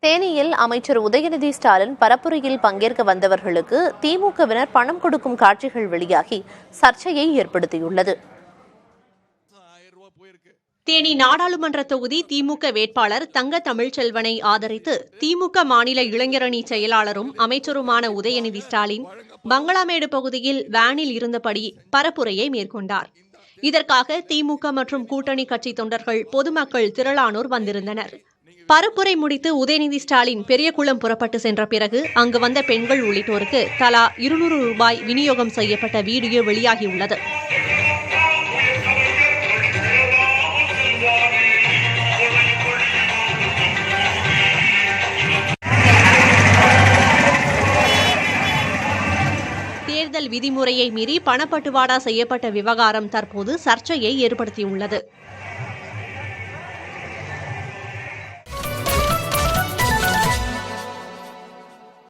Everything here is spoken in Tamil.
தேனியில் அமைச்சர் உதயநிதி ஸ்டாலின் பரப்புரையில் பங்கேற்க வந்தவர்களுக்கு திமுகவினர் பணம் கொடுக்கும் காட்சிகள் வெளியாகி சர்ச்சையை ஏற்படுத்தியுள்ளது. தேனி நாடாளுமன்ற தொகுதி திமுக வேட்பாளர் தங்க தமிழ்ச்செல்வனை ஆதரித்து திமுக மாநில இளைஞரணி செயலாளரும் அமைச்சருமான உதயநிதி ஸ்டாலின் பங்களாமேடு பகுதியில் வேனில் இருந்தபடி பரப்புரையை மேற்கொண்டார். இதற்காக திமுக மற்றும் கூட்டணி கட்சி தொண்டர்கள் பொதுமக்கள் திரளானோர் வந்திருந்தனர். பரப்புரை முடித்து உதயநிதி ஸ்டாலின் பெரியகுளம் புறப்பட்டு சென்ற பிறகு அங்கு வந்த பெண்கள் உள்ளிட்டோருக்கு தலா 200 ரூபாய் விநியோகம் செய்யப்பட்ட வீடியோ வெளியாகியுள்ளது. தேர்தல் விதிமுறையை மீறி பணப்பட்டுவாடா செய்யப்பட்ட விவகாரம் தற்போது சர்ச்சையை ஏற்படுத்தியுள்ளது.